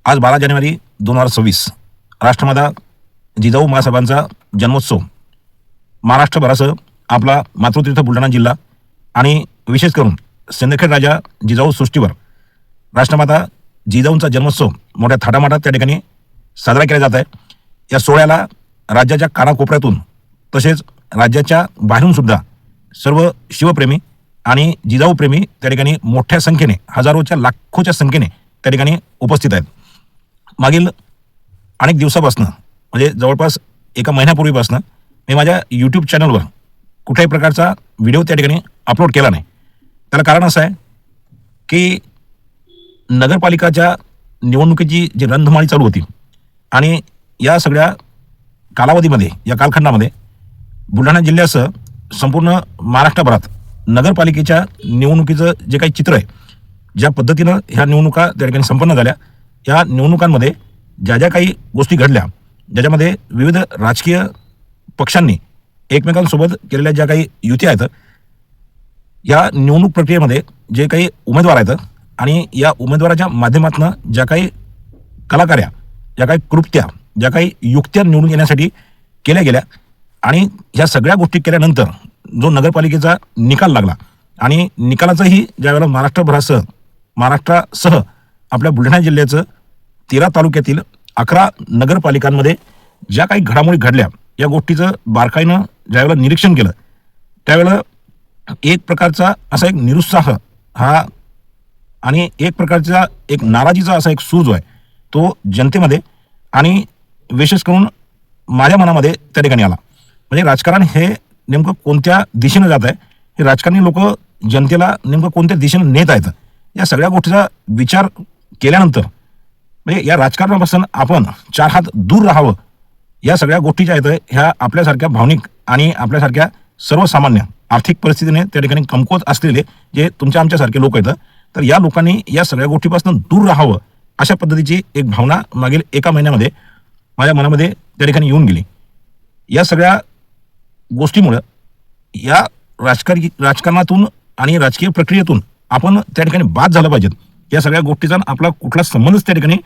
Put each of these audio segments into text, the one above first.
आज 12 जानेवारी 2026 राष्ट्रमाता जिजाऊ मासाहेबांचा जन्मोत्सव महाराष्ट्रभरासह आपला मातृतीर्थ बुलढाणा जिल्हा आणि विशेष करून सिंदखेड राजा जिजाऊ सृष्टीवर राष्ट्रमाता जिजाऊंचा जन्मोत्सव मोठ्या थाटामाटात त्या ठिकाणी साजरा केला जात आहे। या सोहळ्याला राज्याच्या कानाकोपऱ्यातून तसेच राज्याच्या बाहेरून सुद्धा सर्व शिवप्रेमी आणि जिजाऊ प्रेमी त्या ठिकाणी मोठ्या संख्येने हजारोच्या लाखोच्या संख्येने त्या ठिकाणी उपस्थित आहेत। मागील अनेक दिवसापासून म्हणजे जवळपास एका महिन्यापूर्वीपासून मी माझ्या यूट्यूब चॅनलवर कुठल्याही प्रकारचा व्हिडिओ त्या ठिकाणी अपलोड केला नाही। त्याला कारण असं आहे की नगरपालिकाच्या निवडणुकीची जी रणधुमाळी चालू होती आणि या सगळ्या कालावधीमध्ये या कालखंडामध्ये बुलढाणा जिल्ह्यासह संपूर्ण महाराष्ट्रभरात नगरपालिकेच्या निवडणुकीचं जे काही चित्र आहे, ज्या पद्धतीनं ह्या निवडणुका त्या ठिकाणी संपन्न झाल्या, या निवडणुकांमध्ये ज्या ज्या काही गोष्टी घडल्या, ज्याच्यामध्ये विविध राजकीय पक्षांनी एकमेकांसोबत केलेल्या ज्या काही युती आहेत, या निवडणूक प्रक्रियेमध्ये जे काही उमेदवार आहेत आणि या उमेदवाराच्या माध्यमातून ज्या काही कलाकार्या, ज्या काही कृत्या, ज्या काही युक्त्या निवडून येण्यासाठी केल्या गेल्या आणि ह्या सगळ्या गोष्टी केल्यानंतर जो नगरपालिकेचा निकाल लागला आणि निकालाचंही ज्यावेळेला महाराष्ट्रासह आपल्या बुलढाणा जिल्ह्याचं 13 तालुक्यातील 11 नगरपालिकांमध्ये ज्या काही घडामोडी घडल्या, या गोष्टीचं बारकाईनं ज्यावेळेला निरीक्षण केलं त्यावेळेला एक प्रकारचा असा एक निरुत्साह हा आणि एक प्रकारचा एक नाराजीचा असा एक सूर जो आहे तो जनतेमध्ये आणि विशेष करून माझ्या मनामध्ये त्या ठिकाणी आला। म्हणजे राजकारण हे नेमकं कोणत्या दिशेनं जात आहे, हे राजकारणी लोक जनतेला नेमकं कोणत्या दिशेनं नेत आहेत, या सगळ्या गोष्टीचा विचार केल्यानंतर म्हणजे या राजकारणापासून आपण 4 हात दूर राहावं, या सगळ्या गोष्टी ज्या आहेत ह्या आपल्यासारख्या भावनिक आणि आपल्यासारख्या सर्वसामान्य आर्थिक परिस्थितीने त्या ठिकाणी कमकुवत असलेले जे तुमच्या आमच्यासारखे लोक आहेत, तर या लोकांनी या सगळ्या गोष्टीपासून दूर राहावं अशा पद्धतीची एक भावना मागील एका महिन्यामध्ये माझ्या मनामध्ये त्या ठिकाणी येऊन गेली। या सगळ्या गोष्टीमुळे या राजकारणातून आणि राजकीय प्रक्रियेतून आपण त्या ठिकाणी बाद झालं पाहिजेत, या सगळ्या गोष्टीचा आपला कुठला संबंधच त्या ठिकाणी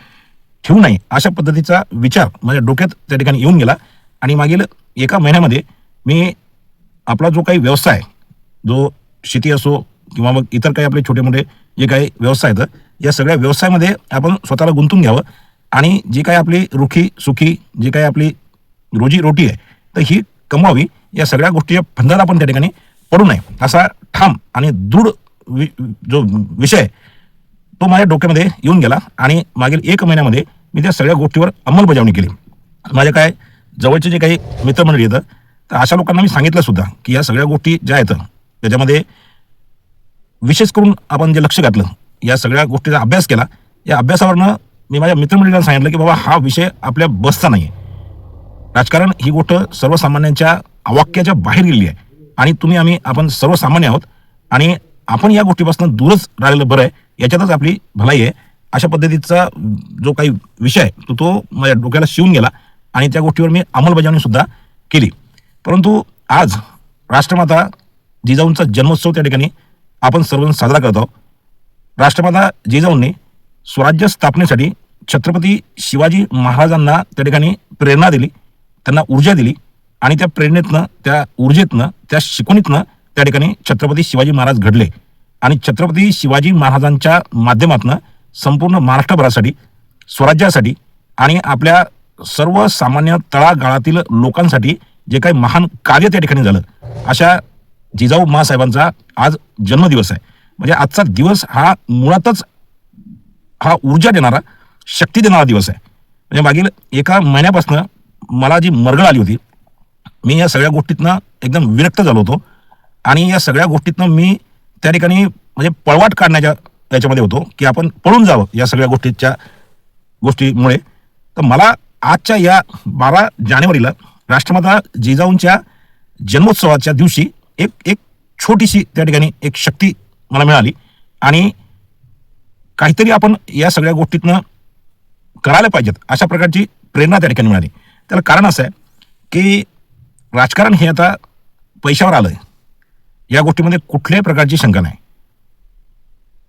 ठेवू नये अशा पद्धतीचा विचार माझ्या डोक्यात त्या ठिकाणी येऊन गेला। आणि मागील एका महिन्यामध्ये मी आपला जो काही व्यवसाय, जो शेती असो किंवा मग इतर काही आपले छोटे मोठे जे काही व्यवसाय आहेत, या सगळ्या व्यवसायामध्ये आपण स्वतःला गुंतून घ्यावं आणि जी काही आपली रुखी सुखी जी काही आपली रोजी रोटी आहे तर ही कमवावी, या सगळ्या गोष्टीच्या फंदात आपण त्या ठिकाणी पडू नये असा ठाम आणि दृढ जो विषय तो माझ्या डोक्यामध्ये येऊन गेला आणि मागील एक महिन्यामध्ये मी त्या सगळ्या गोष्टीवर अंमलबजावणी केली। माझ्या काय जवळचे जे काही मित्रमंडळी येतं तर अशा लोकांना मी सांगितलं सुद्धा की या सगळ्या गोष्टी ज्या आहेत त्याच्यामध्ये विशेष करून आपण जे लक्ष घातलं, या सगळ्या गोष्टीचा अभ्यास केला, या अभ्यासावरनं मी माझ्या मित्रमंडळींना सांगितलं की बाबा हा विषय आपल्या बसचा नाही आहे, राजकारण ही गोष्ट सर्वसामान्यांच्या अवाक्याच्या बाहेर गेलेली आहे आणि तुम्ही आपण सर्वसामान्य आहोत आणि आपण या गोष्टीपासून दूरच राहिलेलं बरं आहे, याच्यातच आपली भलाई आहे अशा पद्धतीचा जो काही विषय आहे तो माझ्या डोक्याला शिवून गेला आणि त्या गोष्टीवर मी अंमलबजावणी सुद्धा केली। परंतु आज राष्ट्रमाता जिजाऊंचा जन्मोत्सव त्या ठिकाणी आपण सर्वजण साजरा करत आहोत। राष्ट्रमाता जिजाऊंनी स्वराज्य स्थापनेसाठी छत्रपती शिवाजी महाराजांना त्या ठिकाणी प्रेरणा दिली, त्यांना ऊर्जा दिली आणि त्या प्रेरणेतनं, त्या ऊर्जेतनं, त्या शिकवणीतनं त्या ठिकाणी छत्रपती शिवाजी महाराज घडले आणि छत्रपती शिवाजी महाराजांच्या माध्यमातून संपूर्ण महाराष्ट्रभरासाठी स्वराज्यासाठी आणि आपल्या सर्वसामान्य तळागाळातील लोकांसाठी जे काही महान कार्य त्या ठिकाणी झालं, अशा जिजाऊ मासाहेबांचा आज जन्मदिवस आहे। म्हणजे आजचा दिवस हा मुळातच हा ऊर्जा देणारा, शक्ती देणारा दिवस आहे। म्हणजे मागील एका महिन्यापासून मला जी मरगळ आली होती, मी या सगळ्या गोष्टीतनं एकदम विरक्त झालो होतो आणि या सगळ्या गोष्टीतनं मी त्या ठिकाणी म्हणजे पळवाट काढण्याच्या याच्यामध्ये होतो की आपण पळून जावं या सगळ्या गोष्टीमुळे। तर मला आजच्या या 12 जानेवारीला राष्ट्रमाता जिजाऊंच्या जन्मोत्सवाच्या दिवशी एक छोटीशी त्या ठिकाणी एक शक्ती मला मिळाली आणि काहीतरी आपण या सगळ्या गोष्टीतनं करायला पाहिजेत अशा प्रकारची प्रेरणा त्या ठिकाणी मिळाली। त्याला कारण असं आहे की राजकारण हे आता पैशावर आलंय, या गोष्टीमध्ये कुठल्याही प्रकारची शंका नाही।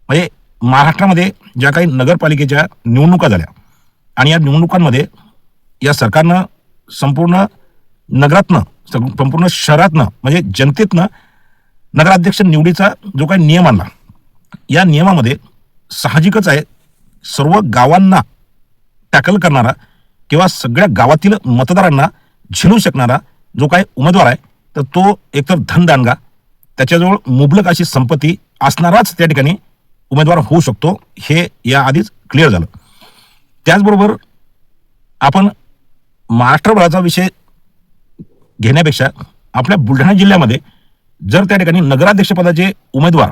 म्हणजे महाराष्ट्रामध्ये ज्या काही नगरपालिकेच्या निवडणुका झाल्या आणि या निवडणुकांमध्ये या सरकारनं संपूर्ण नगरातनं संपूर्ण शहरातनं म्हणजे जनतेतनं नगराध्यक्ष निवडीचा जो काही नियम आणला, या नियमामध्ये साहजिकच आहे सर्व गावांना टॅकल करणारा किंवा सगळ्या गावातील मतदारांना झिलू शकणारा जो काही उमेदवार आहे, तर तो एकतर धनदांडगा, त्याच्याजवळ मुबलक अशी संपत्ती असणाराच त्या ठिकाणी उमेदवार होऊ शकतो, हे याआधीच क्लिअर झालं. त्याचबरोबर आपण महाराष्ट्रभराचा विषय घेण्यापेक्षा आपल्या बुलढाणा जिल्ह्यामध्ये जर त्या ठिकाणी नगराध्यक्षपदाचे उमेदवार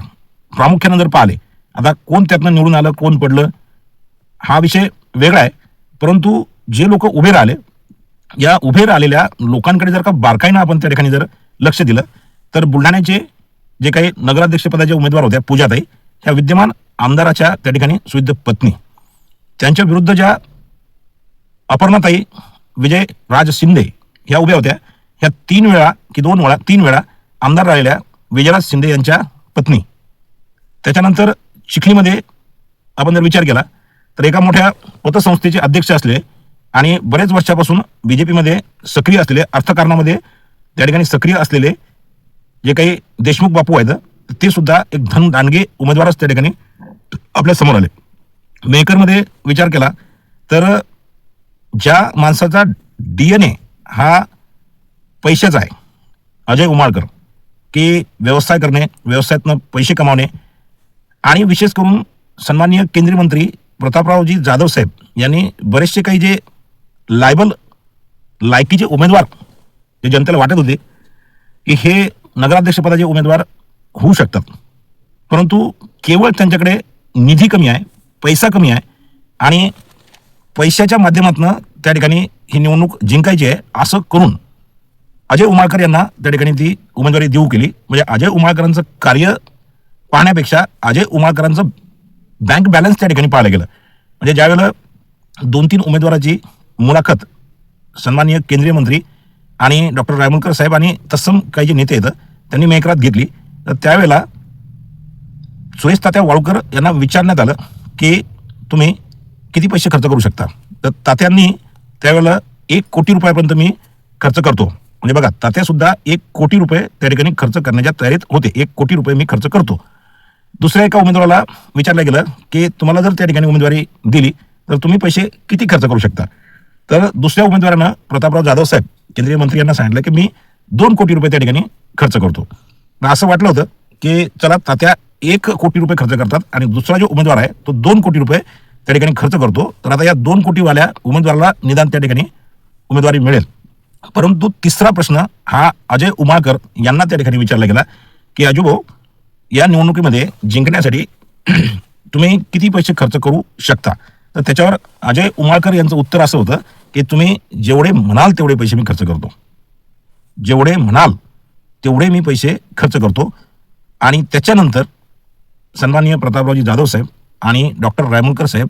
प्रामुख्यानं जर पाहिले, आता कोण त्यातनं निवडून आलं कोण पडलं हा विषय वेगळा आहे, परंतु जे लोक उभे राहिले, या उभे राहिलेल्या लोकांकडे जर का बारकाईनं आपण त्या ठिकाणी जर लक्ष दिलं, तर बुलढाण्याचे जे काही नगराध्यक्षपदाचे उमेदवार होत्या पूजाताई, ह्या विद्यमान आमदाराच्या त्या ठिकाणी सुविध पत्नी, त्यांच्या विरुद्ध ज्या अपर्णाताई विजय राज शिंदे ह्या उभ्या होत्या, ह्या 3 वेळा की 3 वेळा आमदार राहिलेल्या विजयराज शिंदे यांच्या पत्नी. त्याच्यानंतर चिखलीमध्ये आपण जर विचार केला तर एका मोठ्या पतसंस्थेचे अध्यक्ष असले आणि बरेच वर्षापासून बीजेपीमध्ये सक्रिय असलेले, अर्थकारणामध्ये त्या ठिकाणी सक्रिय असलेले जे काही देशमुख बापू आहेत, ते सुद्धा एक धनदांडगे उमेदवारच त्या ठिकाणी आपल्या समोर आले. मेकरमध्ये विचार केला तर ज्या माणसाचा DNA हा पैशाचा आहे, अजय उमाळकर, की व्यवसाय करणे, व्यवसायातनं पैसे कमावणे, आणि विशेष करून सन्माननीय केंद्रीय मंत्री प्रतापरावजी जाधव साहेब यांनी बरेचसे काही जे लायकीचे उमेदवार जे जनतेला वाटत होते की हे नगराध्यक्षपदाचे उमेदवार होऊ शकतात, परंतु केवळ त्यांच्याकडे निधी कमी आहे, पैसा कमी आहे आणि पैशाच्या माध्यमातून त्या ठिकाणी ही निवडणूक जिंकायची आहे असं करून अजय उमाळकर यांना त्या ठिकाणी ती उमेदवारी देऊ केली. म्हणजे अजय उमाळकरांचं कार्य पाहण्यापेक्षा अजय उमाळकरांचं बँक बॅलन्स त्या ठिकाणी पाहायला गेलं. म्हणजे ज्यावेळेला 2-3 उमेदवाराची मुलाखत सन्माननीय केंद्रीय मंत्री आणि डॉक्टर रायमुलकर साहेब आणि तत्सम काही जे नेते आहेत त्यांनी मेकरात घेतली, तर त्यावेळेला सुरेश तात्या वाळूकर यांना विचारण्यात आलं की तुम्ही किती पैसे खर्च करू शकता. तर तात्यांनी त्यावेळेला 1 कोटी रुपयापर्यंत मी खर्च करतो, म्हणजे बघा तात्या सुद्धा 1 कोटी रुपये त्या ठिकाणी खर्च करण्याच्या तयारीत होते. 1 कोटी रुपये मी खर्च करतो. दुसऱ्या एका उमेदवाराला विचारलं गेलं की तुम्हाला जर त्या ठिकाणी उमेदवारी दिली तर तुम्ही पैसे किती खर्च करू शकता. तर दुसऱ्या उमेदवारानं प्रतापराव जाधव साहेब केंद्रीय मंत्री यांना सांगितलं की मी 2 कोटी रुपये त्या ठिकाणी खर्च करतो. असं वाटलं होतं की चला तात्या 1 कोटी रुपये खर्च करतात आणि दुसरा जो उमेदवार आहे तो 2 कोटी रुपये त्या ठिकाणी खर्च करतो, तर आता या 2 कोटीवाल्या उमेदवाराला निदान त्या ठिकाणी उमेदवारी मिळेल. परंतु तिसरा प्रश्न हा अजय उमाळकर यांना त्या ठिकाणी विचारला गेला की अजूभाऊ, या निवडणुकीमध्ये जिंकण्यासाठी तुम्ही किती पैसे खर्च करू शकता. तर त्याच्यावर अजय उमाळकर यांचं उत्तर असं होतं की तुम्ही जेवढे म्हणाल तेवढे पैसे मी खर्च करतो, जेवढे म्हणाल तेवढे मी पैसे खर्च करतो. आणि त्याच्यानंतर सन्माननीय प्रतापरावजी जाधव साहेब आणि डॉक्टर रायमुलकर साहेब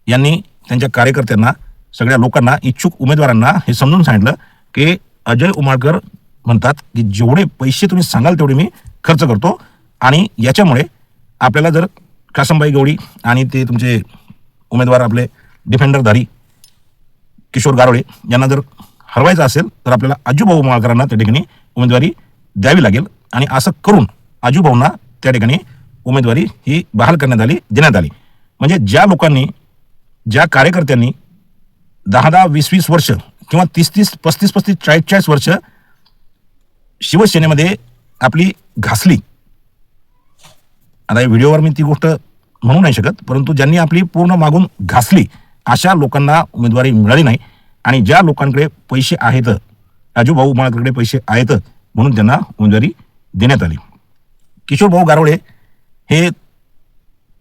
यांनी त्यांच्या कार्यकर्त्यांना, सगळ्या लोकांना, इच्छुक उमेदवारांना हे समजून सांगितलं की अजय उमाळकर म्हणतात की जेवढे पैसे तुम्ही सांगाल तेवढे मी खर्च करतो, आणि याच्यामुळे आपल्याला जर कासमबाई गवळी आणि ते तुमचे उमेदवार आपले डिफेंडरधारी किशोर गारोळे यांना जर हरवायचं असेल तर आपल्याला अजूभाऊ उमाळकरांना त्या ठिकाणी उमेदवारी द्यावी लागेल. आणि असं करून अजूभाऊंना त्या ठिकाणी उमेदवारी ही बहाल करण्यात आली, देण्यात आली. म्हणजे ज्या लोकांनी, ज्या कार्यकर्त्यांनी 10-10, 20-20 वर्ष किंवा 30-30, 35-35, 40-40 वर्ष शिवसेनेमध्ये आपली घासली, आता या व्हिडिओवर मी ती गोष्ट म्हणू नाही शकत, परंतु ज्यांनी आपली पूर्ण मागून घासली अशा लोकांना उमेदवारी मिळाली नाही. आणि ज्या लोकांकडे पैसे आहेत, अजूभाऊ उमाळकरकडे पैसे आहेत म्हणून त्यांना उमेदवारी देण्यात आली. किशोरभाऊ गारोळे हे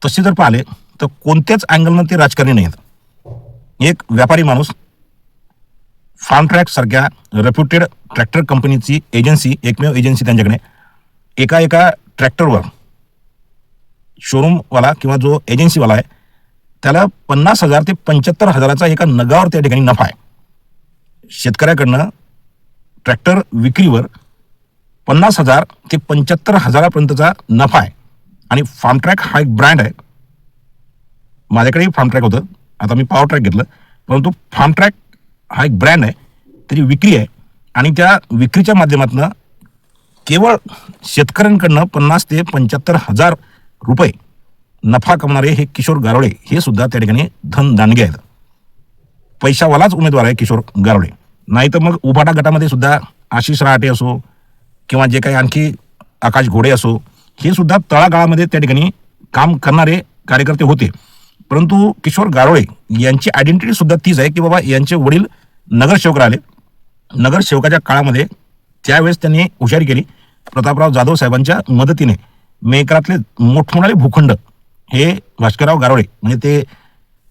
तसे जर पाहिले तर कोणत्याच अँगलनं ते राजकारणी नाहीत. एक व्यापारी माणूस, फार्म ट्रॅक सारख्या रेप्युटेड ट्रॅक्टर कंपनीची एजन्सी, एकमेव एजन्सी त्यांच्याकडे, एका ट्रॅक्टरवर शोरूमवाला किंवा जो एजन्सीवाला आहे त्याला 50,000 ते 75,000चा एका नगावर त्या ठिकाणी नफा आहे. शेतकऱ्याकडनं ट्रॅक्टर विक्रीवर 50,000 ते 75,000पर्यंतचा नफा आहे. आणि फार्म ट्रॅक हा एक ब्रँड आहे. माझ्याकडेही फार्म ट्रॅक होतं, आता मी पॉवर ट्रॅक घेतलं, परंतु फार्म ट्रॅक हा एक ब्रँड आहे, त्याची विक्री आहे आणि त्या विक्रीच्या माध्यमातून केवळ शेतकऱ्यांकडनं 50 ते 75,000 रुपये नफा कमवणारे हे किशोर गारोळे हे सुद्धा त्या ठिकाणी धनदांडगे आहेत. पैशावालाच उमेदवार आहे किशोर गारोळे. नाही तर मग उभाटा गटामध्ये सुद्धा आशिष रहाटे असो किंवा जे काही आणखी आकाश घोडे असो, हे सुद्धा तळागाळामध्ये त्या ठिकाणी काम करणारे कार्यकर्ते होते. परंतु किशोर गारोळे यांची आयडेंटिटी सुद्धा तीच आहे की बाबा यांचे वडील नगरसेवक राहिले. नगरसेवकाच्या काळामध्ये त्यावेळेस त्यांनी हुशारी केली. प्रतापराव जाधव साहेबांच्या मदतीने मेकरातले मोठमोठाले भूखंड हे भास्करराव गारोळे म्हणजे ते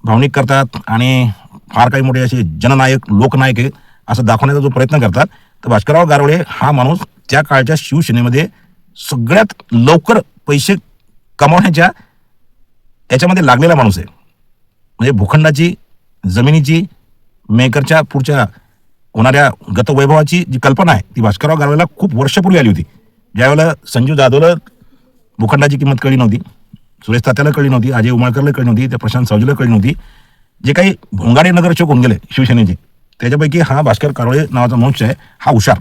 भावनिक करतात आणि फार काही मोठे असे जननायक लोकनायक आहे असं दाखवण्याचा जो प्रयत्न करतात, तर भास्करराव गारोळे हा माणूस त्या काळच्या शिवसेनेमध्ये सगळ्यात लवकर पैसे कमावण्याच्या याच्यामध्ये लागलेला माणूस आहे. म्हणजे भूखंडाची, जमिनीची, मेकरच्या पुढच्या होणाऱ्या गतवैभवाची जी कल्पना आहे ती भास्करराव गारोळेला खूप वर्षपूर्वी आली होती. ज्यावेळेला संजीव जाधवला भूखंडाची किंमत कळली नव्हती, सुरेश तात्याला कळली नव्हती, अजय उमाळकरला कळली नव्हती, त्या प्रशांत सावजीला कळली नव्हती, जे काही भोंगाडे नगरसेवक होऊन गेले शिवसेनेचे त्याच्यापैकी हा भास्कर गारोळे नावाचा माणूस आहे, हा हुशार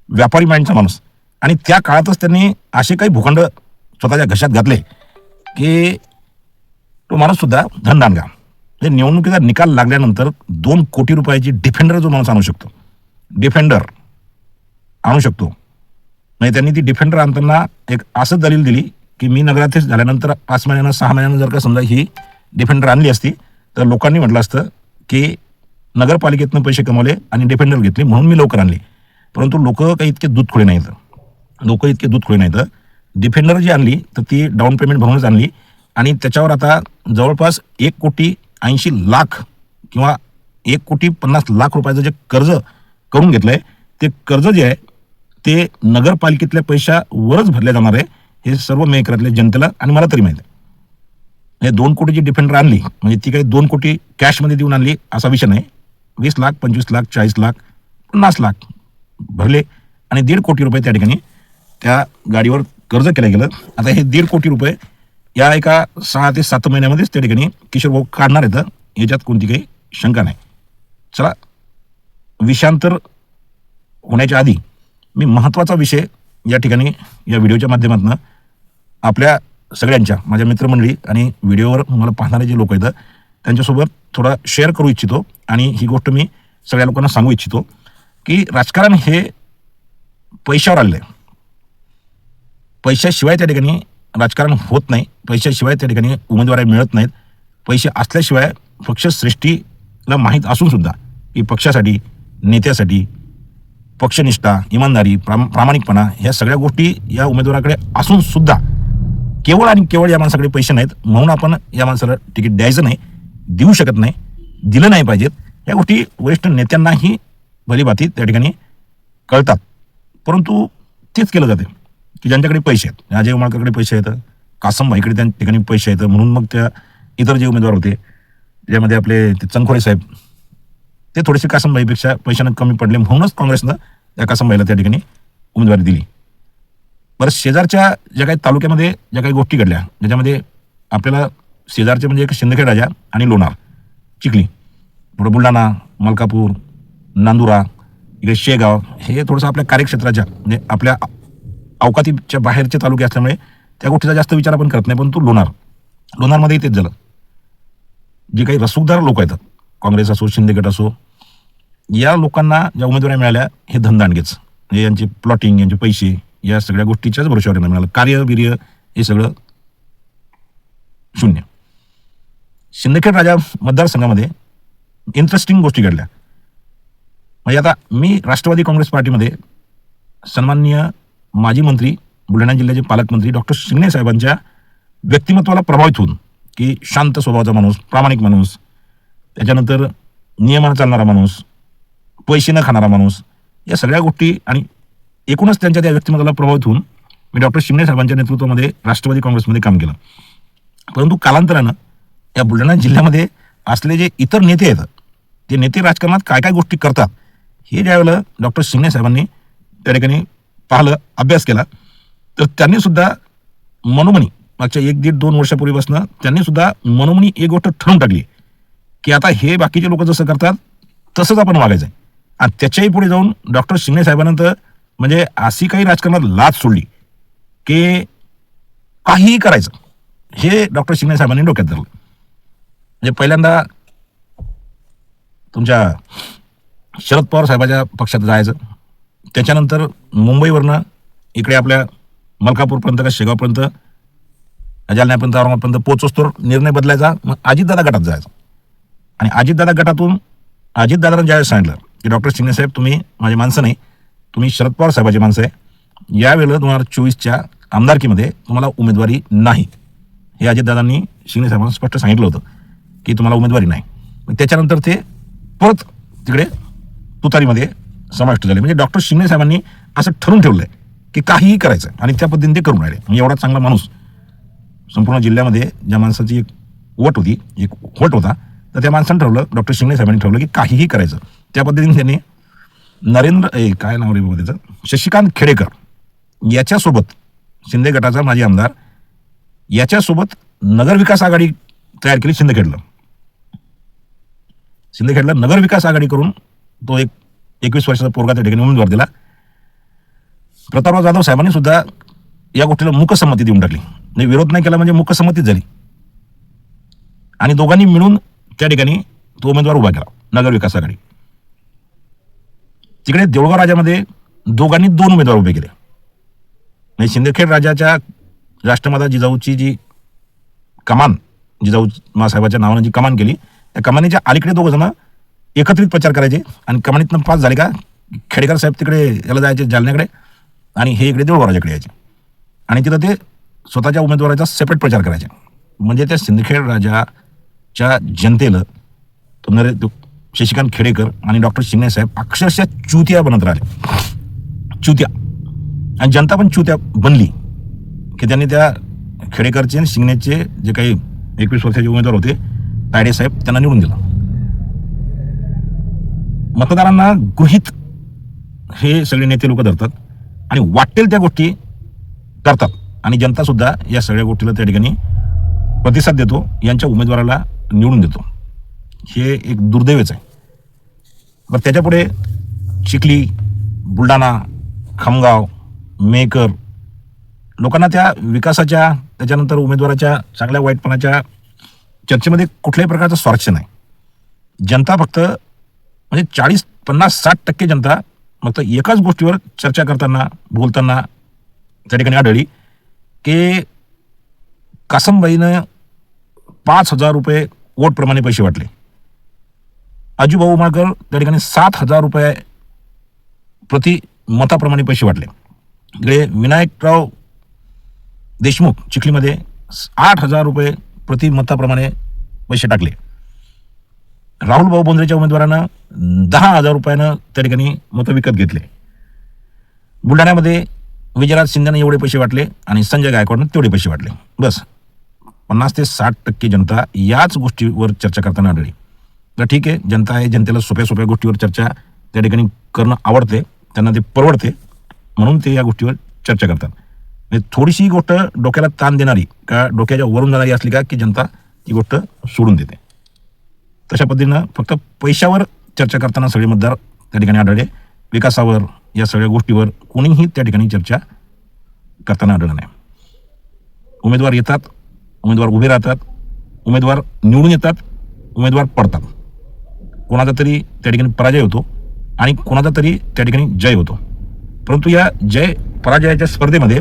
व्यापारी माइंडचा माणूस. आणि त्या काळातच त्यांनी असे काही भूखंड स्वतःच्या घशात घातले की तो माणूस सुद्धा धनदांडगा. म्हणजे निवडणुकीचा निकाल लागल्यानंतर 2 कोटी रुपयाची डिफेंडर जो माणूस आणू शकतो, डिफेंडर आणू शकतो. म्हणजे त्यांनी ती डिफेंडर आणताना एक असं दलील दिली की मी नगराध्यक्ष झाल्यानंतर 5 महिन्यानं 6 महिन्यानं जर का समजा ही डिफेंडर आणली असती तर लोकांनी म्हटलं असतं की नगरपालिकेतनं पैसे कमवले आणि डिफेंडर घेतली म्हणून मी लवकर आणली. परंतु लोक काही इतके दूधखोळे नाहीत. डिफेंडर जी आणली तर ती डाऊन पेमेंट भरूनच आणली आणि त्याच्यावर आता जवळपास 1,80,00,000 किंवा 1,50,00,000 रुपयाचं जे कर्ज करून घेतलंय ते कर्ज जे आहे ते नगरपालिकेतल्या पैशावरच भरल्या जाणार आहे. हे सर्व मेकरातल्या जनतेला आणि मला तरी माहिती आहे. हे 2 कोटीची डिफेंडर आणली म्हणजे ती काही 2 कोटी कॅशमध्ये देऊन आणली असा विषय नाही. 20 लाख, 25 लाख, 40 लाख, 50 लाख भरले आणि 1.5 कोटी रुपये त्या ठिकाणी त्या गाडीवर कर्ज केलं गेलं. आता हे 1.5 कोटी रुपये या एका 6 ते 7 महिन्यामध्येच त्या ठिकाणी किशोर भाऊ काढणार येतं, याच्यात कोणती काही शंका नाही. चला, विषांतर होण्याच्या आधी मी महत्त्वाचा विषय या ठिकाणी या व्हिडिओच्या माध्यमातून आपल्या सगळ्यांच्या, माझ्या मित्रमंडळी आणि व्हिडिओवर मला पाहणारे जे लोक आहेत त्यांच्यासोबत थोडा शेअर करू इच्छितो आणि ही गोष्ट मी सगळ्या लोकांना सांगू इच्छितो की राजकारण हे पैशावर आलेलं आहे. पैशाशिवाय त्या ठिकाणी राजकारण होत नाही, पैशाशिवाय त्या ठिकाणी उमेदवारी मिळत नाहीत. पैसे असल्याशिवाय पक्षश्रेष्ठीला माहीत असून सुद्धा की पक्षासाठी, नेत्यासाठी पक्षनिष्ठा, इमानदारी, प्रामाणिकपणा ह्या सगळ्या गोष्टी या उमेदवाराकडे असून सुद्धा केवळ आणि केवळ या माणसाकडे पैसे नाहीत म्हणून आपण या माणसाला तिकीट द्यायचं नाही, देऊ शकत नाही, दिलं नाही पाहिजेत. या गोष्टी वरिष्ठ नेत्यांनाही भलीभाती त्या ठिकाणी कळतात. परंतु तेच केलं जाते की ज्यांच्याकडे पैसे आहेत, अजय उमाळकरकडे पैसे आहेत, कासम भाईकडे त्या ठिकाणी पैसे आहेत, म्हणून मग त्या इतर जे उमेदवार होते ज्यामध्ये आपले ते चंखोडे साहेब ते थोडेसे कासमभाईपेक्षा पैशानं कमी पडले म्हणूनच काँग्रेसनं त्या कासमभाईला त्या ठिकाणी उमेदवारी दिली. बरं, शेजारच्या ज्या काही तालुक्यामध्ये ज्या काही गोष्टी घडल्या ज्याच्यामध्ये आपल्याला शेजारचे म्हणजे एक शिंदखेड राजा आणि लोणार, चिखली, पुढे बुलढाणा, मलकापूर, नांदुरा, इकडे शेगाव हे थोडंसं आपल्या कार्यक्षेत्राच्या म्हणजे आपल्या अवकातीच्या बाहेरचे तालुके असल्यामुळे त्या गोष्टीचा जास्त विचार आपण करत नाही. परंतु लोणारमध्ये तेच झालं. जे काही रसूखदार लोक आहेत, काँग्रेस असो, शिंदे गट असो, या लोकांना ज्या उमेदवारी मिळाल्या हे धनदांडगेच म्हणजे यांचे प्लॉटिंग, यांचे पैसे या सगळ्या गोष्टीच्याच भरोश्यावर मिळालं. कार्यवीर्य हे सगळं शून्य. शिंदखेड राजा मतदारसंघामध्ये इंटरेस्टिंग गोष्टी घडल्या. म्हणजे आता मी राष्ट्रवादी काँग्रेस पार्टीमध्ये सन्माननीय माजी मंत्री, बुलढाणा जिल्ह्याचे पालकमंत्री डॉक्टर शिंगणे साहेबांच्या व्यक्तिमत्वाला प्रभावित होऊन की शांत स्वभावाचा माणूस, प्रामाणिक माणूस, त्याच्यानंतर नियमानं चालणारा माणूस, पैसे न खाणारा माणूस, या सगळ्या गोष्टी आणि एकूणच त्यांच्या त्या व्यक्तिमत्वाला प्रभावित होऊन मी डॉक्टर शिंगणे साहेबांच्या नेतृत्वामध्ये राष्ट्रवादी काँग्रेसमध्ये काम केलं. परंतु कालांतरानं या बुलढाणा जिल्ह्यामध्ये असले जे इतर नेते आहेत ते नेते राजकारणात काय काय गोष्टी करतात हे ज्यावेळेला डॉक्टर शिंगणे साहेबांनी त्या ठिकाणी पाहिलं, अभ्यास केला, तर त्यांनी सुद्धा मनोमनी मागच्या 1-1.5-2 वर्षापूर्वीपासून त्यांनी सुद्धा मनोमनी एक गोष्ट ठरवून टाकली की आता हे बाकीचे लोक जसं करतात तसंच आपण वागायचं आहे. आणि त्याच्याही पुढे जाऊन डॉक्टर शिंगणे साहेबांनंतर म्हणजे अशी काही राजकारणात लाच सोडली की काहीही करायचं हे डॉक्टर शिंगणे साहेबांनी डोक्यात धरलं. म्हणजे पहिल्यांदा तुमच्या शरद पवार साहेबाच्या पक्षात जायचं, त्याच्यानंतर मुंबईवरनं इकडे आपल्या मलकापूरपर्यंत का शेगावपर्यंत जालन्यापर्यंत औरंगाबादपर्यंत पोचोस तर निर्णय बदलायचा. मग अजितदादा गटात जायचं आणि अजितदादा गटातून अजितदादांना ज्यावेळेस सांगितलं की डॉक्टर शिंगणे साहेब तुम्ही माझी माणसं नाही, तुम्ही शरद पवार साहेबाची माणसं आहे, यावेळेला 2024च्या आमदारकीमध्ये तुम्हाला उमेदवारी नाही, हे अजितदादांनी शिंगणे साहेबांना स्पष्ट सांगितलं होतं की तुम्हाला उमेदवारी नाही. मग त्याच्यानंतर ते परत तिकडे तुतारीमध्ये समाविष्ट झाले. म्हणजे डॉक्टर शिंगणे साहेबांनी असं ठरवून ठेवलं आहे की काहीही करायचं आणि त्या पद्धतीने ते करून राहिले. म्हणजे एवढा चांगला माणूस संपूर्ण जिल्ह्यामध्ये ज्या माणसाची एक वट होती, एक होट होता, तर त्या माणसानं ठरवलं, डॉक्टर शिंगणे साहेबांनी ठरवलं की काहीही करायचं. त्या पद्धतीने त्यांनी काय नाव रे बाबा त्याचं, शशिकांत खेडेकर याच्यासोबत, शिंदे गटाचा माजी आमदार, याच्यासोबत नगर विकास आघाडी तयार केली. शिंदखेडला नगर विकास आघाडी करून तो एक 21 वर्षाचा पोरगा त्या ठिकाणी उमेदवार दिला. प्रतापराव जाधव साहेबांनी सुद्धा या गोष्टीला मूकसंमती देऊन टाकली. म्हणजे विरोध नाही केला म्हणजे मूकसंमतीच झाली आणि दोघांनी मिळून त्या ठिकाणी तो उमेदवार उभा केला, नगर विकास आघाडी. तिकडे देऊळगाव राजामध्ये दोघांनी 2 उमेदवार उभे केले. म्हणजे शिंदखेड राजाच्या राष्ट्रमाता जिजाऊची जी कमान, जिजाऊ मासाहेबाच्या नावानं जी कमान केली, त्या कमानीच्या अलीकडे 2 जण एकत्रित प्रचार करायचे आणि कमानीतनं पास झाले का खेडेकर साहेब तिकडे याला जायचे जालन्याकडे आणि हे इकडे देऊळगाव राजाकडे यायचे आणि तिथं ते स्वतःच्या उमेदवाराचा सेपरेट प्रचार करायचे. म्हणजे त्या सिंदखेड राजाच्या जनतेला तो शशिकांत खेडेकर आणि डॉक्टर शिंगणे साहेब अक्षरशः चुतिया बनत राहिले, चुतिया. आणि जनता पण चुत्या बनली की त्यांनी त्या खेडेकरचे आणि शिंगणेचे जे काही 21 वर्षाचे उमेदवार होते तायडे साहेब त्यांना निवडून दिला. मतदारांना गृहीत हे सगळे नेते लोक धरतात आणि वाटेल त्या गोष्टी करतात आणि जनता सुद्धा या सगळ्या गोष्टीला त्या ठिकाणी प्रतिसाद देतो, यांच्या उमेदवाराला निवडून देतो. हे एक दुर्दैवच आहे. बरं, त्याच्यापुढे चिखली, बुलढाणा, खामगाव, मेकर लोकांना त्या विकासाच्या, त्याच्यानंतर उमेदवाराच्या चांगल्या वाईटपणाच्या चर्चेमध्ये कुठल्याही प्रकारचं स्वारस्य नाही. जनता फक्त म्हणजे 40, 50, 60% जनता फक्त एकाच गोष्टीवर चर्चा करताना, बोलताना त्या ठिकाणी आढळली की कासमबाईनं 5,000 रुपये वोटप्रमाणे पैसे वाटले. अजूभाऊ उमाळकर त्या ठिकाणी 7,000 रुपये प्रति मताप्रमाणे पैसे वाटले. इकडे विनायकराव देशमुख चिखलीमध्ये 8,000 रुपये प्रति मताप्रमाणे पैसे टाकले. राहुल भाऊ बोंद्रेच्या उमेदवारानं 10,000 रुपयानं त्या ठिकाणी मतं विकत घेतले. बुलढाण्यामध्ये विजयराज शिंदेने एवढे पैसे वाटले आणि संजय गायकवाडनं तेवढे पैसे वाटले. बस 50 ते 60% जनता याच गोष्टीवर चर्चा करताना आढळली. तर ठीक आहे, जनता आहे, जनतेला सोप्या सोप्या गोष्टीवर चर्चा त्या ठिकाणी करणं आवडते, त्यांना ते परवडते, म्हणून ते या गोष्टीवर चर्चा करतात. म्हणजे थोडीशी गोष्ट डोक्याला ताण देणारी का डोक्याच्या वरून जाणारी असली का की जनता ती गोष्ट सोडून देते. तशा पद्धतीनं फक्त पैशावर चर्चा करताना सगळे मतदार त्या ठिकाणी आढळले. विकासावर, या सगळ्या गोष्टीवर कोणीही त्या ठिकाणी चर्चा करताना आढळलं नाही. उमेदवार येतात, उमेदवार उभे राहतात, उमेदवार निवडून येतात, उमेदवार पडतात. कोणाचा तरी त्या ठिकाणी पराजय होतो आणि कोणाचा तरी त्या ठिकाणी जय होतो. परंतु या जय पराजयाच्या स्पर्धेमध्ये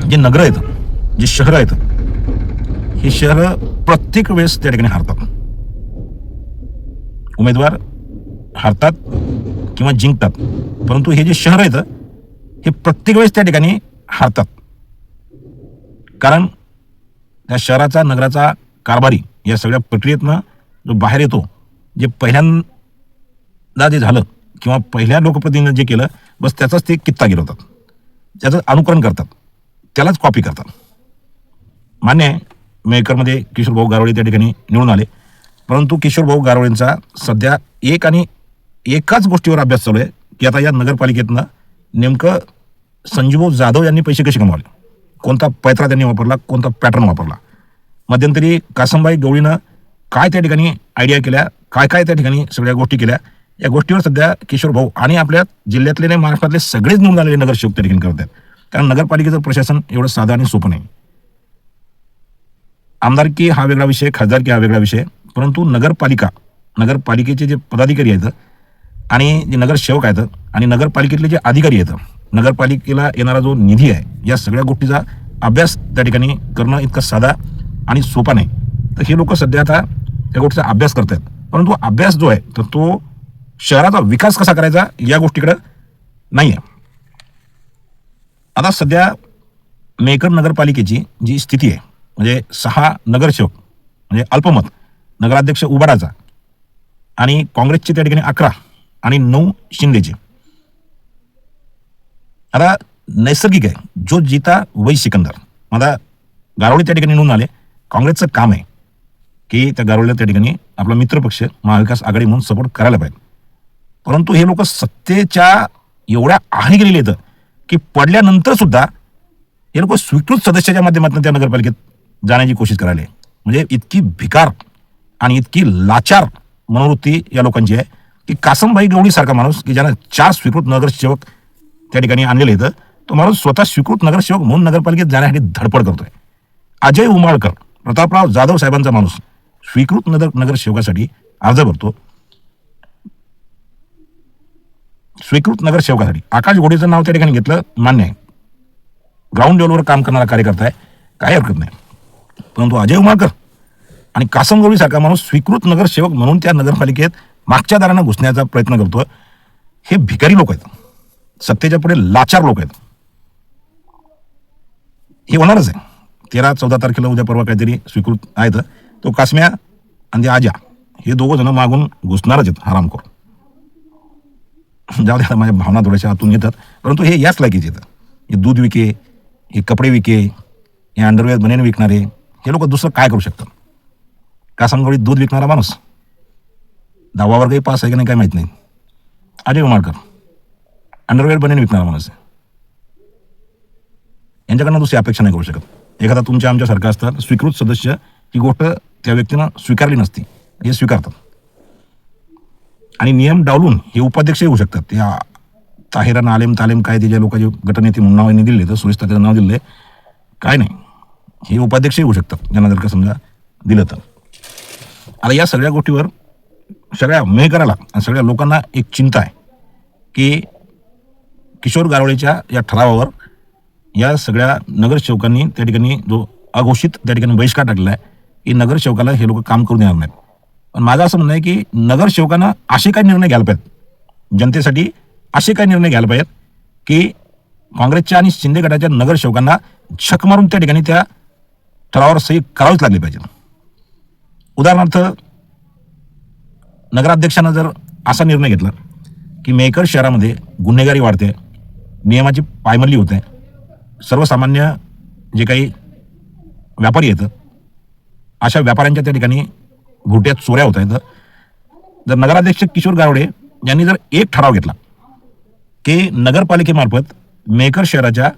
जे नगरं आहेत, जे शहरं आहेत, ही शहरं प्रत्येक वेळेस त्या ठिकाणी हारतात. उमेदवार हारतात किंवा जिंकतात, परंतु हे जे शहर आहेत हे प्रत्येक वेळेस त्या ठिकाणी हारतात. कारण त्या शहराचा, नगराचा कारभारी या सगळ्या प्रक्रियेतनं जो बाहेर येतो, जे पहिल्यांदा जे झालं किंवा पहिल्या लोकप्रतिनिधीनं जे केलं, बस त्याचाच ते कित्ता गिरवतात, त्याचं अनुकरण करतात, त्यालाच कॉपी करतात. मान्य आहे, मेकरमध्ये किशोरभाऊ गारवळे त्या ठिकाणी निवडून आले, परंतु किशोरभाऊ गारवळेंचा सध्या एकाच गोष्टीवर अभ्यास चालू आहे की आता या नगरपालिकेतनं नेमकं संजीवभाऊ जाधव यांनी पैसे कसे कमावले, कोणता पैत्रा त्यांनी वापरला, कोणता पॅटर्न वापरला. मध्यंतरी कासमबाई गवळीनं काय त्या ठिकाणी आयडिया केल्या, काय काय त्या ठिकाणी सगळ्या गोष्टी केल्या, या गोष्टीवर सध्या किशोर भाऊ आणि आपल्या जिल्ह्यातले नाही महाराष्ट्रातले सगळेच निवडून आलेले नगरसेवक त्या ठिकाणी करतात. कारण नगरपालिकेचं प्रशासन एवढं साधं आणि सोपं नाही. आमदारकी हा वेगळा विषय, खासदारकी हा वेगळा विषय, परंतु नगरपालिकेचे जे पदाधिकारी आहेत आणि जे नगरसेवक आहेत आणि नगरपालिकेतले जे अधिकारी आहेत, नगरपालिकेला येणारा जो निधी आहे, या सगळ्या गोष्टीचा अभ्यास त्या ठिकाणी करणं इतका साधा आणि सोपा नाही. तर हे लोक सध्या आता त्या गोष्टीचा अभ्यास करतात, परंतु अभ्यास जो आहे तर तो शहराचा विकास कसा करायचा या गोष्टीकडे नाही आहे. आता सध्या मेकर नगरपालिकेची जी स्थिती आहे, म्हणजे 6 नगरसेवक म्हणजे अल्पमत नगराध्यक्ष उबाडाचा आणि काँग्रेसचे त्या ठिकाणी 11 आणि 9 शिंदेचे. आता नैसर्गिक आहे, जो जीता वही सिकंदर. आता गारोळी त्या ठिकाणी निवडून आले. काँग्रेसचं काम आहे की त्या गारोळीला त्या ठिकाणी आपला मित्रपक्ष महाविकास आघाडी म्हणून सपोर्ट करायला पाहिजे. परंतु हे लोक सत्तेच्या एवढ्या आहारी गेलेले आहेत की पडल्यानंतर सुद्धा हे लोक स्वीकृत सदस्याच्या माध्यमातून त्या नगरपालिकेत जाण्याची कोशिश करायला. म्हणजे इतकी भिकार आणि इतकी लाचार मनोवृत्ती या लोकांची आहे की कासमभाई गवळी सारखा माणूस की ज्यानं 4 स्वीकृत नगरसेवक त्या ठिकाणी आणलेले आहेत, तो माणूस स्वतः स्वीकृत नगरसेवक म्हणून नगरपालिकेत जाण्यासाठी धडपड करतोय. अजय उमाळकर, प्रतापराव जाधव साहेबांचा माणूस स्वीकृत नगरसेवकासाठी अर्ज भरतो. स्वीकृत नगरसेवकासाठी आकाश घोडेचं नाव त्या ठिकाणी घेतलं, मान्य आहे, ग्राउंड लेवलवर काम करणारा कार्यकर्ता आहे, काही हरकत नाही. परंतु अजय उमाळकर आणि कासम गवळी सारखा माणूस स्वीकृत नगरसेवक म्हणून त्या नगरपालिकेत मागच्या दारानं घुसण्याचा प्रयत्न करतो. हे भिकारी लोक आहेत, सत्तेच्या पुढे लाचार लोक आहेत. हे होणारच आहे. 13-14 तारखेला उद्या परवा काहीतरी स्वीकृत आहेत, तो कासम्या आणि ते आजा हे दोघं जण मागून घुसणारच आहेत हरामखोर. जाऊ द्या, माझ्या भावना थोड्याशा आतून येतात, परंतु हे याच लायकीचे येतात. हे दूध विके, हे कपडे विके, हे अंडरवेअर बनेन विकणारे, हे लोक दुसरं काय करू शकतात. कासमगवळीत दूध विकणारा माणूस 10वा वर्गही पास आहे की नाही काय माहीत नाही. अजय उमाळकर अंडरवेअर बनेन विकणारा माणूस आहे. यांच्याकडनं दुसरी अपेक्षा नाही करू शकत. एखादा तुमच्या आमच्यासारखा असतात स्वीकृत सदस्य, ही गोष्ट त्या व्यक्तीनं स्वीकारली नसती, हे स्वीकारतात. आणि नियम डावलून हे उपाध्यक्ष होऊ शकतात. त्या ताहिरान आलेम तालेम काय ते ज्या लोकांचे गटनेते म्हणून नावाने दिले, तर सुरेश तात्याचं नाव दिले, काय नाही, हे उपाध्यक्षही होऊ शकतात ज्यांना जर का समजा दिलं तर. आता या सगळ्या गोष्टीवर सगळ्या मेहकराला आणि सगळ्या लोकांना एक चिंता आहे की किशोर गारोळेच्या या ठरावावर या सगळ्या नगरसेवकांनी त्या ठिकाणी जो अघोषित त्या ठिकाणी बहिष्कार टाकलेला आहे की नगरसेवकाला हे लोक काम करून देणार नाहीत. पण माझं असं म्हणणं आहे की नगरसेवकांना असे काही निर्णय घ्यायला पाहिजेत, जनतेसाठी असे काही निर्णय घ्यायला पाहिजेत की काँग्रेसच्या आणि शिंदे गटाच्या नगरसेवकांना झक मारून त्या ठिकाणी त्या ठरावावर सही करावीच लागली पाहिजे. उदाहरणार्थ, नगराध्यक्षानं जर असा निर्णय घेतला की मेकर शहरामध्ये गुन्हेगारी वाढते, नियमाची पायमल्ली होते, सर्वसामान्य जे काही व्यापारी आहेत अशा व्यापाऱ्यांच्या त्या ठिकाणी घोट्यात चोऱ्या होत आहेत. जर नगराध्यक्ष किशोर गारोडे यांनी जर एक ठराव घेतला की नगरपालिकेमार्फत मेकर शहराच्या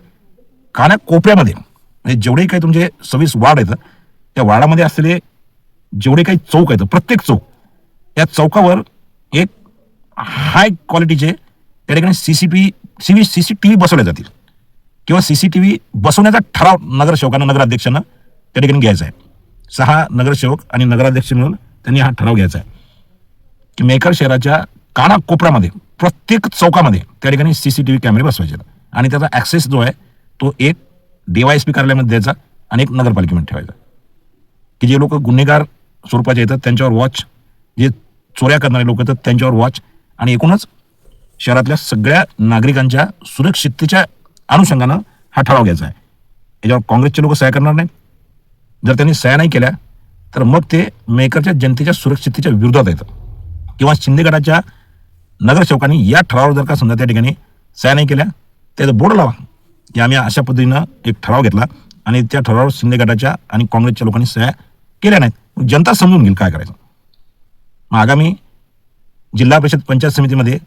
कानाकोपऱ्यामध्ये म्हणजे जेवढे काही तुमचे 26 वार्ड आहेत त्या वार्डामध्ये असलेले जेवढे काही चौक आहेत, प्रत्येक चौक, या चौकावर एक हाय क्वालिटीचे त्या ठिकाणी सीसीटीव्ही बसवले जातील किंवा सीसीटीव्ही बसवण्याचा ठराव नगरसेवकांना नगराध्यक्षांना त्या ठिकाणी घ्यायचा आहे. 6 नगरसेवक आणि नगराध्यक्ष मिळून त्यांनी हा ठराव घ्यायचा आहे की मेकर शहराच्या कानाकोपऱ्यामध्ये प्रत्येक चौकामध्ये त्या ठिकाणी सीसीटीव्ही कॅमेरे बसवायचे आणि त्याचा ॲक्सेस जो आहे तो एक DYSP कार्यालयामध्ये द्यायचा आणि एक नगरपालिकेमध्ये ठेवायचा की जे लोक गुन्हेगार स्वरूपाचे येतात त्यांच्यावर वॉच, जे चोऱ्या करणारे लोक येतात त्यांच्यावर वॉच, आणि एकूणच शहरातल्या सगळ्या नागरिकांच्या सुरक्षिततेच्या अनुषंगानं हा ठराव घ्यायचा आहे. याच्यावर काँग्रेसचे लोक सह्या करणार नाहीत. जर त्यांनी सह्या नाही केल्या तर मग ते मेकरच्या जनतेच्या सुरक्षिततेच्या विरोधात येतं. किंवा शिंदे गटाच्या नगरसेवकांनी या ठरावावर जर का समजा त्या ठिकाणी सह्या नाही केल्या, त्याचं बोर्ड लावा की आम्ही अशा पद्धतीनं एक ठराव घेतला आणि त्या ठरावावर शिंदे गटाच्या आणि काँग्रेसच्या लोकांनी सह्या केल्या नाहीत. जनता समजून घेईल काय करायचं. मग आगामी जिल्हा परिषद पंचायत समितीमध्ये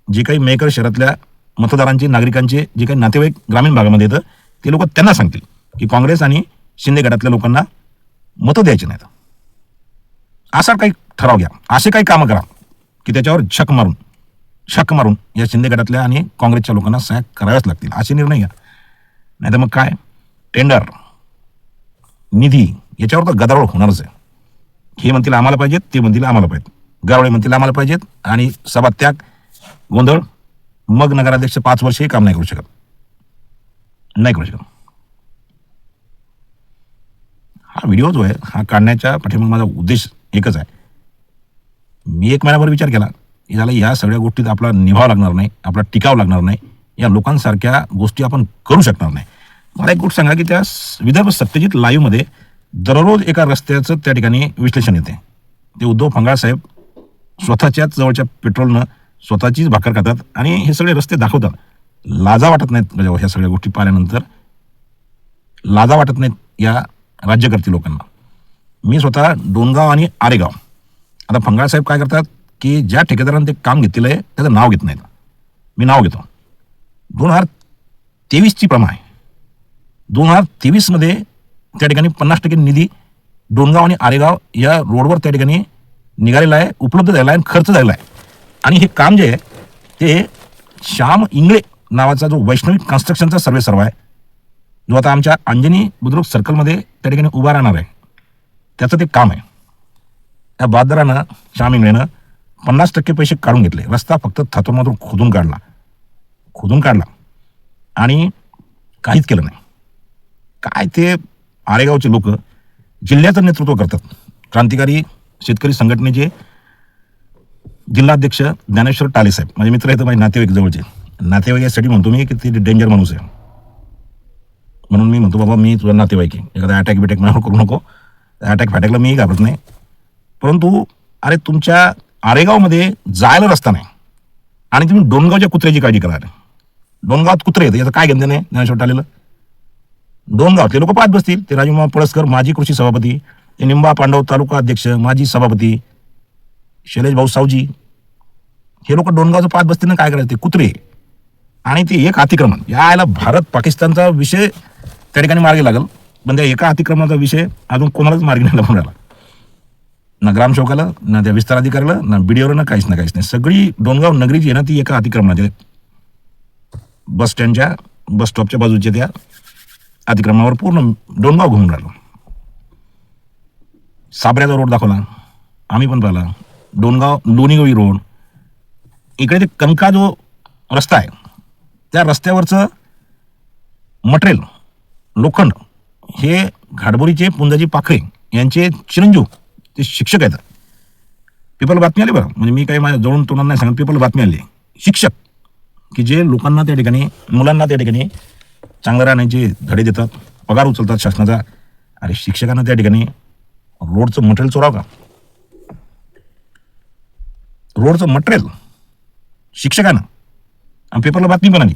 जे काही मेकर शहरातल्या मतदारांचे, नागरिकांचे जे काही नातेवाईक ग्रामीण भागामध्ये येतं ते लोक त्यांना सांगतील की काँग्रेस आणि शिंदे गटातल्या लोकांना मतं द्यायची नाहीत. असा काही ठराव घ्या, असे काही कामं करा की त्याच्यावर झक मारून या शिंदे गटातल्या आणि काँग्रेसच्या लोकांना सह्या कराव्याच लागतील, असे निर्णय घ्या. नाही तर मग काय, टेंडर, निधी याच्यावर तर गदारोळ होणारच आहे. हे म्हणतील आम्हाला पाहिजेत, ते म्हणतील आम्हाला पाहिजेत, गावडे म्हणतील आम्हाला पाहिजेत, आणि सभात्याग, गोंधळ. मग नगराध्यक्ष 5 वर्ष हे काम नाही करू शकत. हा व्हिडिओ जो आहे हा काढण्याच्या पाठीमागे माझा उद्देश एकच आहे. मी 1 महिनाभर विचार केला की झाला या सगळ्या गोष्टीत आपला निभाव लागणार नाही, आपला टिकाव लागणार नाही, या लोकांसारख्या गोष्टी आपण करू शकणार नाही. मला एक गोष्ट सांगा की त्या विदर्भ सत्यजित लाईव्हमध्ये दररोज एका रस्त्याचं त्या ठिकाणी विश्लेषण येते. ते उद्धव फंगाळ साहेब स्वतःच्याच जवळच्या पेट्रोलनं स्वतःचीच भाकर खातात आणि हे सगळे रस्ते दाखवतात. लाजा वाटत नाहीत म्हणजे ह्या सगळ्या गोष्टी पाहिल्यानंतर, लाजा वाटत नाहीत या राज्यकर्ते लोकांना. मी स्वतः डोनगाव आणि आरेगाव, आता फंगाळ साहेब काय करतात की ज्या ठेकेदारानं ते काम घेतलेलं आहे त्याचं नाव घेत नाहीत, मी नाव घेतो. 2023ची प्रमा आहे. 2023मध्ये त्या ठिकाणी 50% निधी डोनगाव आणि आरेगाव या रोडवर त्या ठिकाणी निघालेला आहे, उपलब्ध झालेला आहे, खर्च झालेला आहे. आणि हे काम जे आहे ते श्याम इंगळे नावाचा जो वैष्णवी कन्स्ट्रक्शनचा सर्वे आहे, जो आता आमच्या अंजनी बुद्रुक सर्कलमध्ये त्या ठिकाणी उभा राहणार आहे, त्याचं ते काम आहे. त्या बहादरानं, श्याम इंगळेनं 50% पैसे काढून घेतले. रस्ता फक्त थातूरमातूर खोदून काढला आणि काहीच केलं नाही. काय ते आरेगावचे लोक जिल्ह्याचं नेतृत्व करतात. क्रांतिकारी शेतकरी संघटनेचे जिल्हाध्यक्ष ज्ञानेश्वर टाले साहेब माझे मित्र आहेत, माझे नातेवाईक जवळचे नातेवाईक. यासाठी म्हणतो मी की ते डेंजर माणूस आहे, म्हणून मी म्हणतो बाबा मी तुझा नातेवाईक आहे, एखादा अटॅक बिटॅक मला करू नको. अटॅक फॅटॅकला मी घाबरत नाही, परंतु अरे तुमच्या आरेगावमध्ये जायला रस्ता नाही आणि तुम्ही डोनगावच्या कुत्र्याची काळजी करा. डोनगावात कुत्रे येतं याचं काय घेणं नाही ज्ञानेश्वर टालेलं. डोनगावातले लोक पाहत बसतील. ते राजूमामा पळसकर माजी कृषी सभापती, ते निंबा पांडव तालुका अध्यक्ष माजी सभापती, शैलेश भाऊ सावजी, हे लोक डोनगावचं पाहत बसतील ना, काय करायचं ते कुत्रे. आणि ते एक अतिक्रमण, यायला भारत पाकिस्तानचा विषय त्या ठिकाणी मार्गी लागल, पण त्या एका अतिक्रमणाचा विषय अजून कोणालाच मार्गी नाही लागून राहिला, ना ग्रामसेवकाला, ना त्या विस्तार अधिकाऱ्याला, ना बीडीओला, ना काहीच नाही. सगळी डोनगाव नगरी जी आहे ना ती एका अतिक्रमणाच्या बस स्टॉपच्या बाजूच्या त्या अतिक्रमणावर पूर्ण डोनगाव घुमून राहिलो. साबऱ्याचा रोड दाखवला, आम्ही पण पाहिला. डोनगाव लोणीगोळी रोड, इकडे ते कणका जो रस्ता आहे त्या रस्त्यावरचं मटेरियल, लोखंड, हे घाटबोरीचे पुंजाजी पाखरे यांचे चिरंजीव ते शिक्षक आहेत. पेपरला बातमी आली बरं, म्हणजे मी काही माझ्या जवळून तोंडात नाही सांगत, पेपरला बातमी आली. शिक्षक की जे लोकांना त्या ठिकाणी, मुलांना त्या ठिकाणी चांगलं राहण्याचे धडे देतात, पगार उचलतात शासनाचा. अरे शिक्षकांना त्या ठिकाणी रोडचं मटेरियल चोराव का? रोडचं मटेरियल शिक्षकांना, आणि पेपरला बातमी पण आली.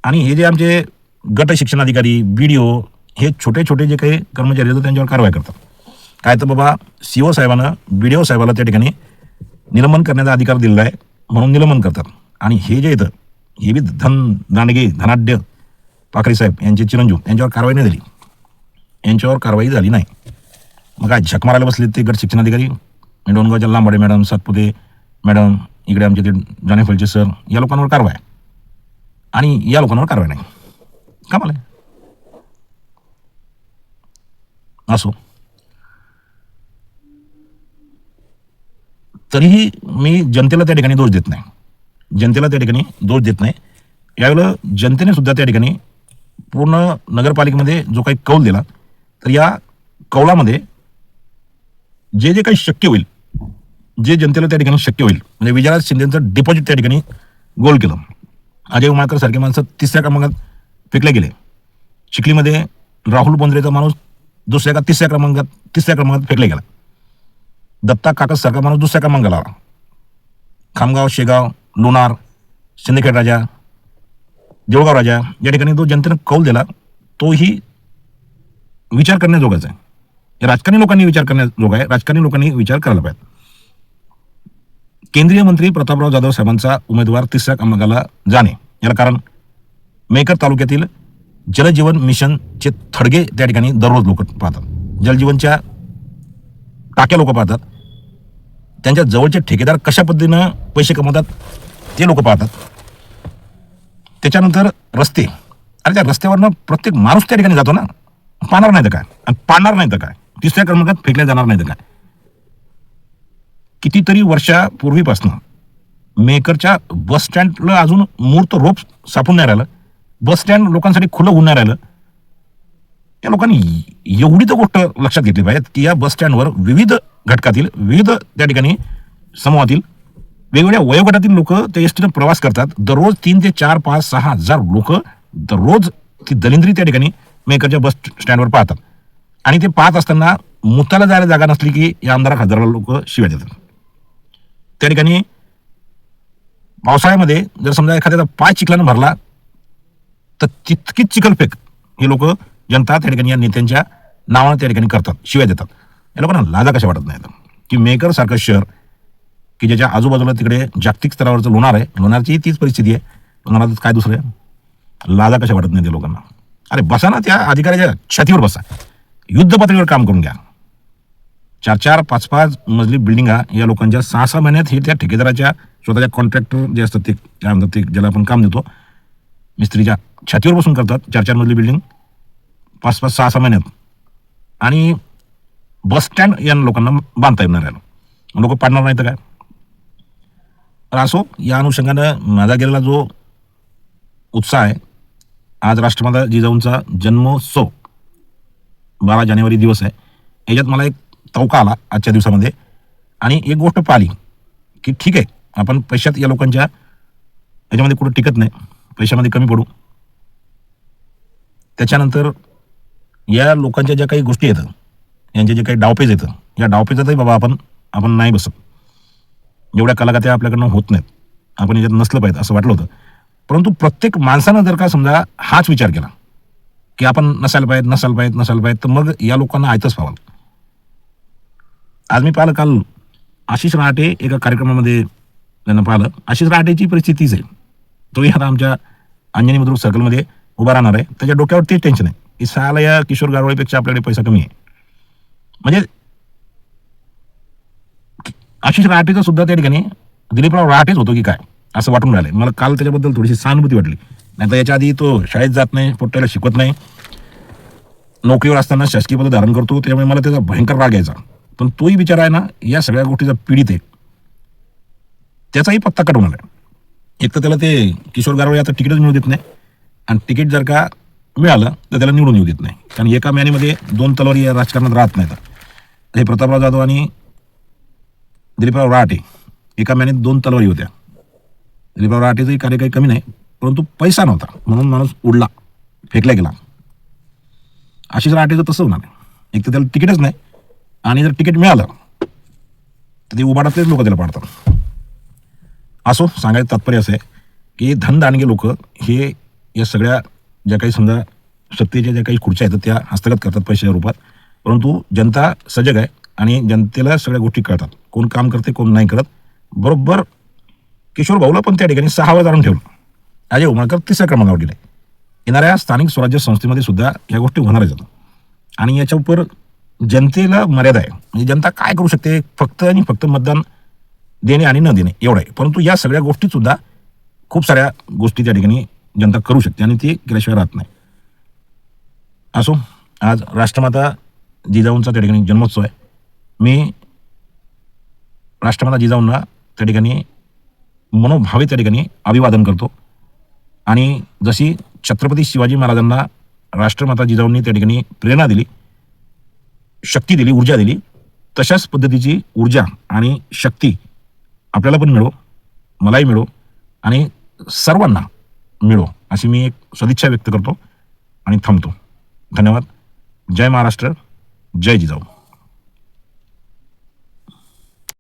आणि हे जे आमचे गट शिक्षणाधिकारी, बीडीओ, हे छोटे छोटे जे काही कर्मचारी आहेत त्यांच्यावर कारवाई करतात. काय तर बाबा सीओ साहेबांना बीडीओ साहेबाला त्या ठिकाणी निलंबन करण्याचा अधिकार दिलेला आहे म्हणून निलंबन करतात. आणि हे जे येतं हे बी धनाढ्य पाखरे साहेब यांचे चिरंजीव, यांच्यावर कारवाई नाही झाली, यांच्यावर कारवाई झाली नाही. मग काय झक मारायला बसले ते गट शिक्षणाधिकारी, डोनगावच्या लांबाडे मॅडम, सातपुते मॅडम, इकडे आमचे ते जानेफलचे सर, या लोकांवर कारवाई, आणि या लोकांवर कारवाई नाही. कमाल आहे. असो, तरीही मी जनतेला त्या ठिकाणी दोष देत नाही. यावेळेला जनतेने सुद्धा त्या ठिकाणी पूर्ण नगरपालिकेमध्ये जो काही कौल दिला, तर या कौलामध्ये जे काही शक्य होईल, जे जनतेला त्या ठिकाणी शक्य होईल, म्हणजे विजयराज शिंदेचं डिपॉझिट त्या ठिकाणी गोल केलं. अजय उमाळकर सारखे माणसं 3ऱ्या क्रमांकात फेकले गेले. चिखलीमध्ये राहुल बोंद्रेचा माणूस 3ऱ्या क्रमांकात फेकले गेला. दत्ता काकस सारखा माणूस 2ऱ्या क्रमांकाला आला. खामगाव, शेगाव, लोणार, सिंदखेड राजा, देऊळगाव राजा, या ठिकाणी जो जनतेनं कौल दिला तोही विचार करण्याजोगाच आहे. राजकारणी लोकांनी विचार करण्याजोगा आहे, राजकारणी लोकांनी विचार करायला पाहिजे. केंद्रीय मंत्री प्रतापराव जाधव साहेबांचा उमेदवार 3ऱ्या क्रमांकाला जाणे, याला कारण मेकर तालुक्यातील जलजीवन मिशनचे थडगे त्या ठिकाणी दररोज लोक पाहतात. जलजीवनच्या टाक्या लोक पाहतात, त्यांच्या जवळचे ठेकेदार कशा पद्धतीनं पैसे कमवतात ते लोक पाहतात. त्याच्यानंतर रस्ते, आणि त्या रस्त्यावरनं प्रत्येक माणूस त्या ठिकाणी जातो ना, पाहणार नाही तर काय आणि पाडणार नाही तर काय, तिसऱ्या क्रमांकात फेकल्या जाणार नाही तर काय. कितीतरी वर्षापूर्वीपासून मेकरच्या बस स्टँडला अजून मूर्त रोप सापडून नाही राहिलं, बस स्टँड लोकांसाठी खुलं होऊन नाही राहिलं. या लोकांनी एवढी तर गोष्ट लक्षात घेतली पाहिजे की या बस स्टँडवर विविध घटकातील, विविध त्या ठिकाणी समूहातील, वेगवेगळ्या वयोगटातील लोक त्या एसटीनं प्रवास करतात. दररोज 3 ते 4, 5, 6 हजार लोक दररोज ती दलिंद्री त्या ठिकाणी मेकरच्या बस स्टँडवर पाहतात. आणि ते पाहत असताना मुताला जायला जागा नसली की या आमदार खासदाराला लोक शिव्या देतात. त्या ठिकाणी पावसाळ्यामध्ये जर समजा एखाद्याचा पाय चिखलानं भरला तर तितकीच चिखलफेक हे लोक, जनता त्या ठिकाणी या नेत्यांच्या नावानं त्या ठिकाणी करतात, शिव्या देतात. या लोकांना लाजा कशा वाटत नाहीत की मेकर सारखं शहर की ज्याच्या आजूबाजूला तिकडे जागतिक स्तरावरचं लोणार आहे, लोणारची तीच परिस्थिती आहे, लोणारात काय दुसरं आहे, लाजा कशा वाटत नाही त्या लोकांना. अरे बसा ना, त्या अधिकाऱ्याच्या छातीवर बसा, युद्ध पातळीवर काम करून घ्या. 4-4, 5-5 मजली बिल्डिंगा या लोकांच्या 6-6 महिन्यात हे त्या ठेकेदाराच्या स्वतःच्या कॉन्ट्रॅक्टर जे असतात ते काय म्हणतात, ते ज्याला आपण काम देतो मिस्त्रीच्या छातीवर बसून करतात 4-4 मजली बिल्डिंग 5-5, 6-6 महिन्यात. आणि बस स्टँड या लोकांना बांधता येणार आहे, लोक पाडणार नाही तर काय. तर असो, या अनुषंगानं माझा गेलेला जो उत्साह आहे, आज राष्ट्रमाता जिजाऊंचा जन्मोत्सव 12 जानेवारी दिवस आहे, याच्यात मला एक तवका आला आजच्या दिवसामध्ये. आणि एक गोष्ट पाहिली की ठीक आहे, आपण पैशात या लोकांच्या याच्यामध्ये कुठं टिकत नाही, पैशामध्ये कमी पडू. त्याच्यानंतर या लोकांच्या ज्या काही गोष्टी येतात, यांचे जे काही डावपेच येतं, या डावपेचातही बाबा आपण नाही बसत. एवढ्या कलागत्या आपल्याकडनं होत नाहीत, आपण याच्यात नसलं पाहिजे असं वाटलं होतं. परंतु प्रत्येक माणसानं जर का समजा हाच विचार केला की आपण नसायला पाहिजे, तर मग या लोकांना आयतच पाहावं. आज मी पाहिलं, काल आशिष रहाटे एका कार्यक्रमामध्ये त्यांना पाहिलं. आशिष रहाटेची परिस्थितीच आहे, तोही आता आमच्या अंजनी बुद्रुक सर्कलमध्ये उभा राहणार आहे. त्याच्या डोक्यावर तेच टेन्शन आहे की साला या किशोर गारवाळीपेक्षा आपल्याकडे पैसा कमी आहे. म्हणजे आशिष रहाटेचं सुद्धा त्या ठिकाणी दिलीपराव रहाटेच होतो की काय असं वाटून राहिलंय मला. काल त्याच्याबद्दल थोडीशी सहानुभूती वाटली. नाही तर याच्या आधी तो शाळेत जात नाही, पोट्ट्याला शिकवत नाही, नोकरीवर असताना शासकीय पद धारण करतो, त्यामुळे मला त्याचा भयंकर राग यायचा. पण तोही विचार आहे ना, या सगळ्या गोष्टीचा पीडित आहे, त्याचाही पत्ता कटवून आला. एक तर त्याला ते किशोर गारवाळे आता तिकीटच मिळू देत नाही, आणि तिकीट जर का मिळालं तर त्याला निवडून येऊ देत नाही. कारण एका मॅनीमध्ये 2 तलवारी या राजकारणात राहत नाहीत. हे प्रतापराव जाधव आणि दिलीपराव रहाटे एका मॅनीत 2 तलवारी होत्या. दिलीपराव रहाटेचंही कार्य काही कमी नाही, परंतु पैसा नव्हता म्हणून माणूस उडला, फेकला गेला. आशिष रहाटेचं तसं होणार नाही. एक तर त्याला तिकीटच नाही, आणि जर तिकीट मिळालं तर ते उबाडातलेच लोक त्याला पाडतात. असो, सांगायचं तात्पर्य असं आहे की धनदानगे लोक हे या सगळ्या ज्या काही समजा सत्तेच्या ज्या काही खुर्च्या आहेत त्या हस्तगत करतात पैशाच्या रूपात. परंतु जनता सजग आहे आणि जनतेला सगळ्या गोष्टी कळतात, कोण काम करते कोण नाही करत. बरोबर किशोर भाऊला पण त्या ठिकाणी 6 वर आणून ठेवलं. अजय उमरकर 3ऱ्या क्रमांकावर गेले. येणाऱ्या स्थानिक स्वराज्य संस्थेमध्ये सुद्धा या गोष्टी होणारच आहेत. आणि याच्या उपर जनतेला मर्यादा आहे. म्हणजे जनता काय करू शकते, फक्त आणि फक्त मतदान देणे आणि न देणे एवढं आहे. परंतु या सगळ्या गोष्टीत सुद्धा खूप साऱ्या गोष्टी त्या ठिकाणी जनता करू शकते आणि ते केल्याशिवाय राहत नाही. असो, आज राष्ट्रमाता जिजाऊंचा त्या ठिकाणी जन्मोत्सव आहे. मी राष्ट्रमाता जिजाऊंना त्या ठिकाणी मनोभावे त्या ठिकाणी अभिवादन करतो. आणि जशी छत्रपती शिवाजी महाराजांना राष्ट्रमाता जिजाऊंनी त्या ठिकाणी प्रेरणा दिली, शक्ती दिली, ऊर्जा दिली, तशाच पद्धतीची ऊर्जा आणि शक्ती आपल्याला पण मिळो, मलाही मिळो आणि सर्वांना मिळो अशी मी एक सदिच्छा व्यक्त करतो आणि थांबतो. धन्यवाद. जय महाराष्ट्र, जय जिजाऊ.